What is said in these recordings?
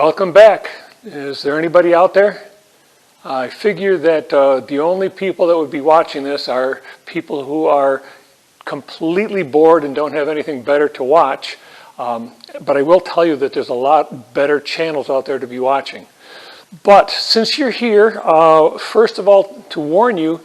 Welcome back. Is there anybody out there? I figure that the only people that would be watching this are people who are completely bored and don't have anything better to watch. But I will tell you that there's a lot better channels out there to be watching. But since you're here, first of all, to warn you,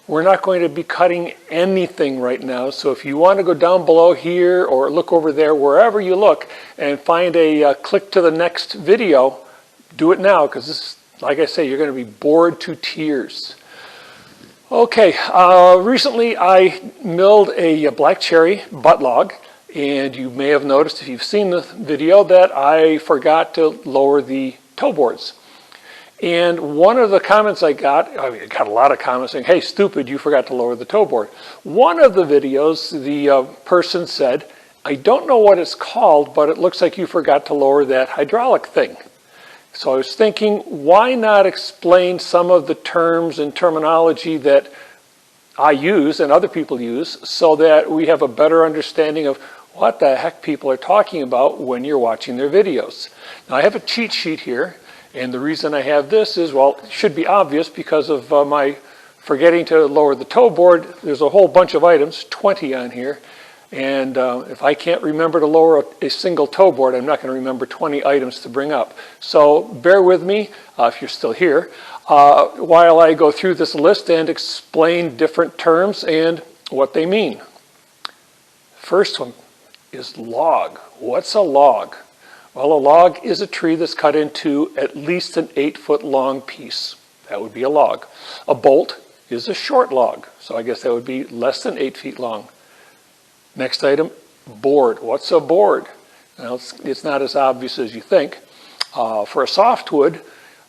we're not going to be cutting anything right now. So if you want to go down below here or look over there, wherever you look, and find a click to the next video, do it now, because this, like I say, you're going to be bored to tears. Okay, recently I milled a black cherry butt log, and you may have noticed if you've seen the video that I forgot to lower the toe boards. And one of the comments I got a lot of comments saying, hey, stupid, you forgot to lower the toe board. One of the videos, the person said, I don't know what it's called, but it looks like you forgot to lower that hydraulic thing. So I was thinking, why not explain some of the terms and terminology that I use and other people use so that we have a better understanding of what the heck people are talking about when you're watching their videos. Now I have a cheat sheet here. And the reason I have this is, well, it should be obvious because of my forgetting to lower the toe board. There's a whole bunch of items, 20 on here. And if I can't remember to lower a single toe board, I'm not going to remember 20 items to bring up. So bear with me, if you're still here, while I go through this list and explain different terms and what they mean. First one is log. What's a log? Well, a log is a tree that's cut into at least an 8-foot long piece. That would be a log. A bolt is a short log, so I guess that would be less than 8 feet long. Next item, board. What's a board? Well, it's not as obvious as you think. For a softwood,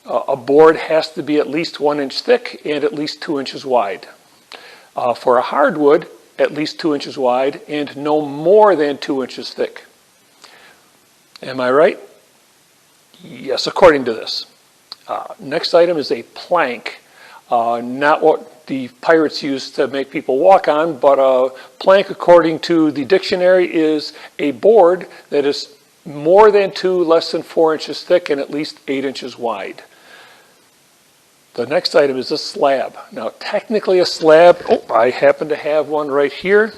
a board has to be at least 1 inch thick and at least 2 inches wide. For a hardwood, at least 2 inches wide and no more than 2 inches thick. Am I right? Yes, according to this. Next item is a plank. Not what the pirates used to make people walk on, but a plank, according to the dictionary, is a board that is more than 2, less than 4 inches thick, and at least 8 inches wide. The next item is a slab. Now, technically a slab, I happen to have one right here,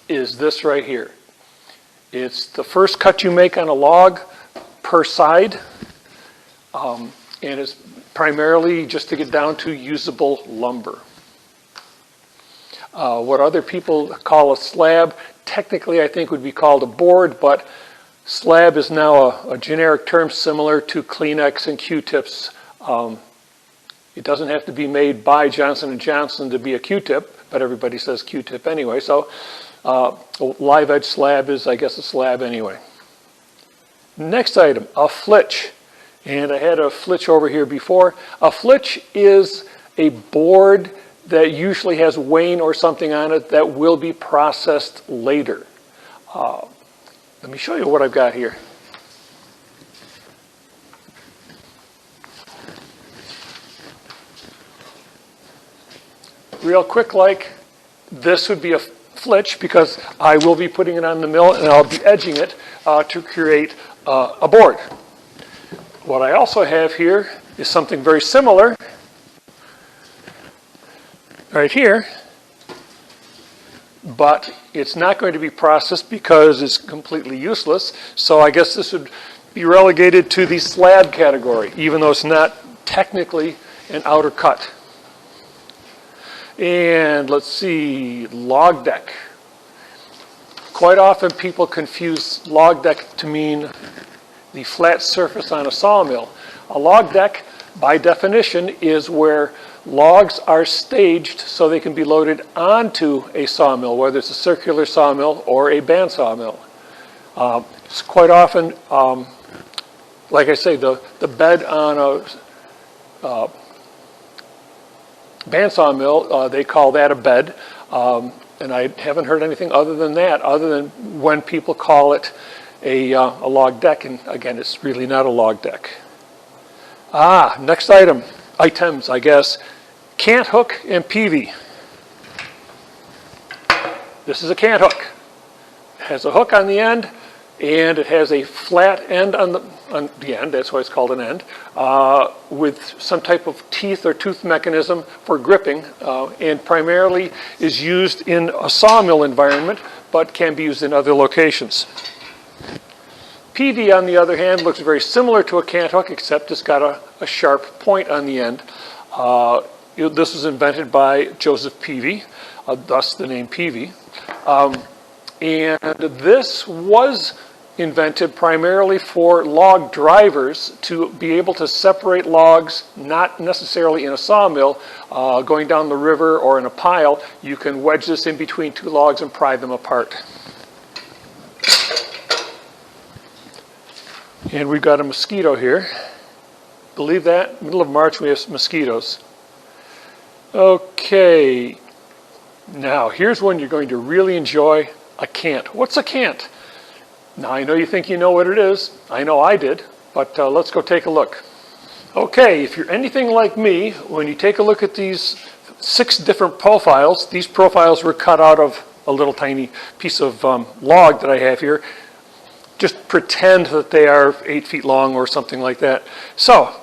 is this right here. It's the first cut you make on a log per side, and it's primarily just to get down to usable lumber. What other people call a slab, technically I think would be called a board, but slab is now a generic term similar to Kleenex and Q-tips. It doesn't have to be made by Johnson & Johnson to be a Q-tip, but everybody says Q-tip anyway. So a live edge slab is, I guess, a slab anyway. Next item, a flitch. And I had a flitch over here before. A flitch is a board that usually has wane or something on it that will be processed later. Let me show you what I've got here. Real quick, like this would be a flitch because I will be putting it on the mill and I'll be edging it to create a board. What I also have here is something very similar right here, but it's not going to be processed because it's completely useless. So I guess this would be relegated to the slab category, even though it's not technically an outer cut. And let's see, log deck. Quite often people confuse log deck to mean the flat surface on a sawmill. A log deck, by definition, is where logs are staged so they can be loaded onto a sawmill, whether it's a circular sawmill or a band sawmill. It's quite often, like I say, the bed on a band sawmill, they call that a bed, and I haven't heard anything other than that, other than when people call it a log deck, and again, it's really not a log deck. Next items, I guess, cant hook and peavey. This is a cant hook. It has a hook on the end, and it has a flat end on the end, that's why it's called an end, with some type of teeth or tooth mechanism for gripping, and primarily is used in a sawmill environment, but can be used in other locations. Peavey, on the other hand, looks very similar to a cant hook, except it's got a sharp point on the end. This was invented by Joseph Peavey, thus the name Peavey. And this was invented primarily for log drivers to be able to separate logs, not necessarily in a sawmill, going down the river or in a pile. You can wedge this in between two logs and pry them apart. And we've got a mosquito here. Believe that? Middle of March we have mosquitoes. Okay, now here's one you're going to really enjoy, a cant. What's a cant? Now I know you think you know what it is. I know I did, but let's go take a look. Okay, if you're anything like me, when you take a look at these 6 different profiles, these profiles were cut out of a little tiny piece of log that I have here. Just pretend that they are 8 feet long or something like that. So,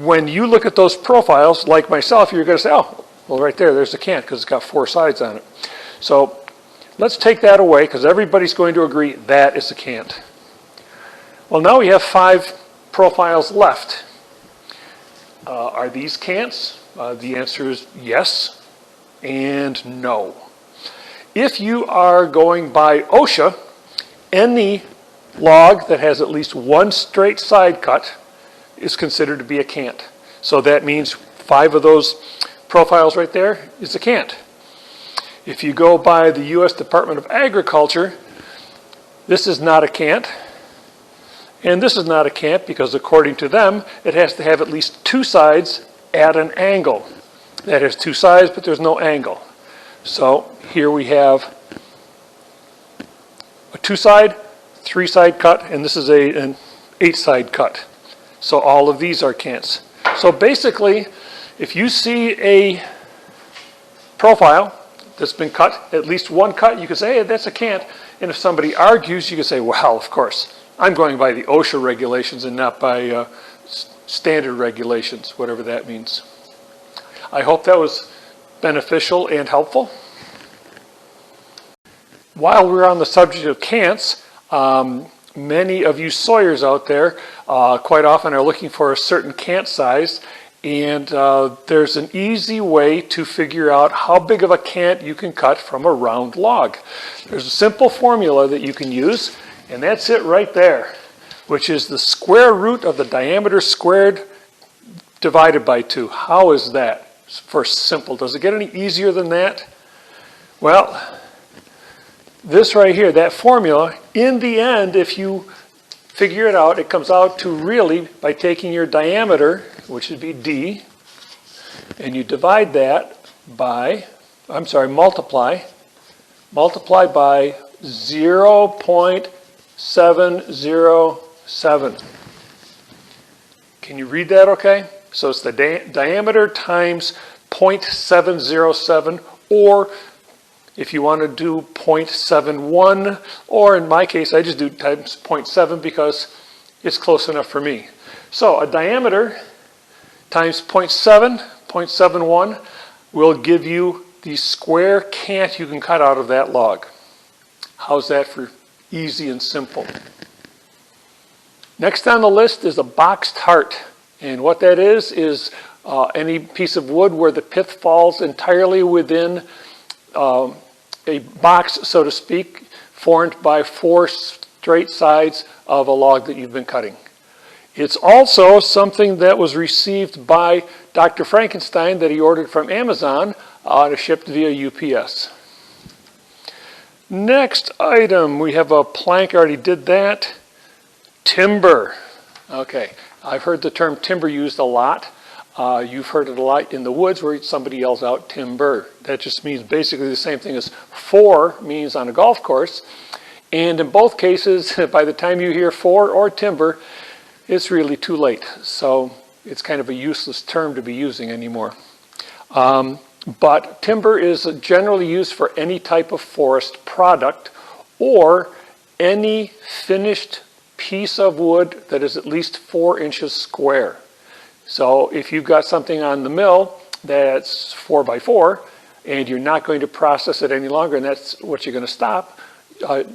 when you look at those profiles, like myself, you're going to say, oh, well right there's a cant because it's got 4 sides on it. So, let's take that away because everybody's going to agree that is a cant. Well, now we have 5 profiles left. Are these cants? The answer is yes and no. If you are going by OSHA, any log that has at least 1 straight side cut is considered to be a cant. So that means 5 of those profiles right there is a cant. If you go by the U.S. Department of Agriculture, this is not a cant, and this is not a cant because according to them, it has to have at least 2 sides at an angle. That has 2 sides, but there's no angle. So here we have a 2-side, 3-side cut, and this is an 8-side cut. So all of these are cants. So basically, if you see a profile that's been cut, at least 1 cut, you can say, hey, that's a cant. And if somebody argues, you can say, well, of course, I'm going by the OSHA regulations and not by standard regulations, whatever that means. I hope that was beneficial and helpful. While we're on the subject of cants, many of you sawyers out there quite often are looking for a certain cant size, and there's an easy way to figure out how big of a cant you can cut from a round log. There's a simple formula that you can use, and that's it right there, which is the square root of the diameter squared divided by 2. How is that for simple? Does it get any easier than that? Well, this right here, that formula, in the end, if you figure it out, it comes out to really, by taking your diameter, which would be D, and you divide that by, multiply by 0.707. Can you read that okay? So it's the diameter times 0.707, or if you want to do 0.71, or in my case, I just do times 0.7 because it's close enough for me. So a diameter times 0.71 will give you the square cant you can cut out of that log. How's that for easy and simple? Next on the list is a boxed heart. And what that is any piece of wood where the pith falls entirely within a box, so to speak, formed by 4 straight sides of a log that you've been cutting. It's also something that was received by Dr. Frankenstein that he ordered from Amazon and shipped via UPS. Next item, we have a plank. I already did that. Timber. Okay, I've heard the term timber used a lot. You've heard it a lot in the woods where somebody yells out timber. That just means basically the same thing as for means on a golf course. And in both cases, by the time you hear for or timber, it's really too late. So it's kind of a useless term to be using anymore. But timber is generally used for any type of forest product or any finished piece of wood that is at least 4 inches square. So if you've got something on the mill that's 4 by 4 and you're not going to process it any longer, and that's what you're going to stop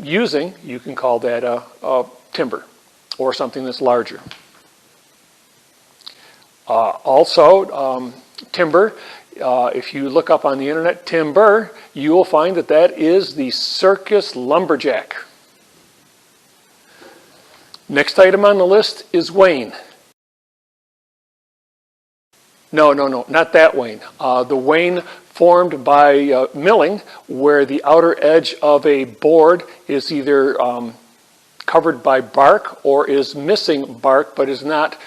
using, you can call that a timber or something that's larger. Also, timber, if you look up on the internet timber, you will find that that is the circus lumberjack. Next item on the list is wane. No, not that wane. The wane formed by milling, where the outer edge of a board is either covered by bark or is missing bark but is not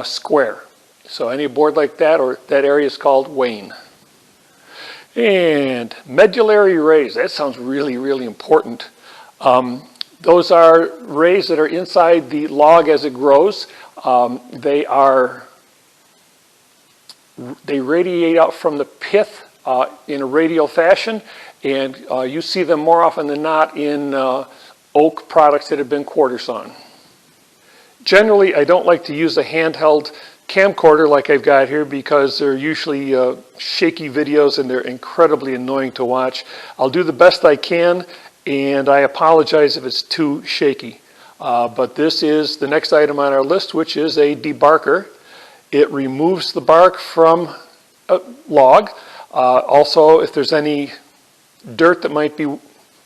square. So any board like that, or that area, is called wane. And medullary rays, that sounds really, really important. Those are rays that are inside the log as it grows. They radiate out from the pith in a radial fashion, and you see them more often than not in oak products that have been quarter sawn. Generally, I don't like to use a handheld camcorder like I've got here because they're usually shaky videos and they're incredibly annoying to watch. I'll do the best I can, and I apologize if it's too shaky. But this is the next item on our list, which is a debarker. It removes the bark from a log. Also, if there's any dirt that might be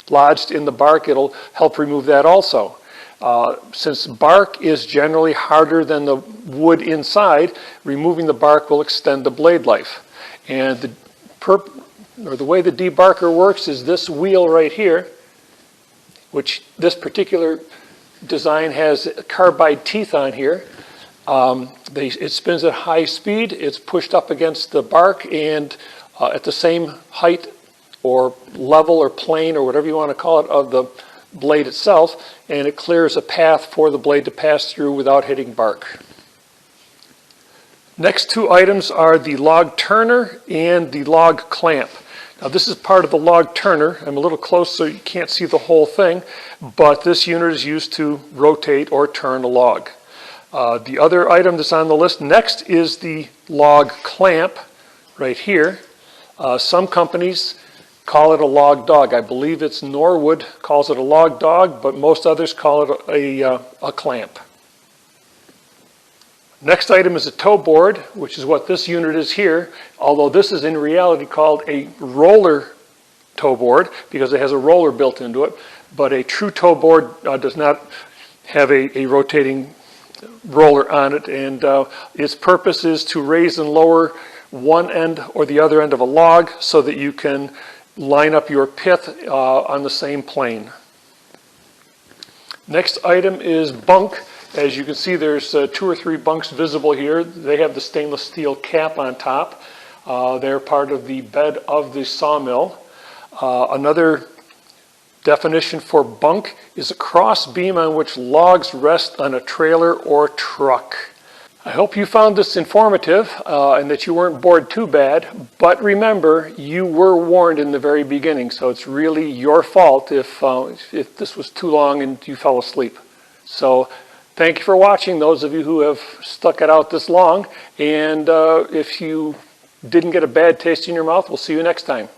lodged in the bark, it'll help remove that also. Since bark is generally harder than the wood inside, removing the bark will extend the blade life. And the way the debarker works is this wheel right here, which this particular design has carbide teeth on here. It spins at high speed, it's pushed up against the bark, and at the same height or level or plane or whatever you want to call it of the blade itself, and it clears a path for the blade to pass through without hitting bark. Next two items are the log turner and the log clamp. Now this is part of the log turner. I'm a little close so you can't see the whole thing, but this unit is used to rotate or turn a log. The other item that's on the list next is the log clamp right here. Some companies call it a log dog. I believe it's Norwood calls it a log dog, but most others call it a clamp. Next item is a toe board, which is what this unit is here, although this is in reality called a roller toe board because it has a roller built into it, but a true toe board does not have a rotating roller on it, and its purpose is to raise and lower one end or the other end of a log so that you can line up your pith on the same plane. Next item is bunk. As you can see, there's 2 or 3 bunks visible here. They have the stainless steel cap on top. They're part of the bed of the sawmill. Another definition for bunk is a cross beam on which logs rest on a trailer or truck. I hope you found this informative and that you weren't bored too bad, but remember, you were warned in the very beginning, so it's really your fault if this was too long and you fell asleep. So thank you for watching, those of you who have stuck it out this long, and if you didn't get a bad taste in your mouth, we'll see you next time.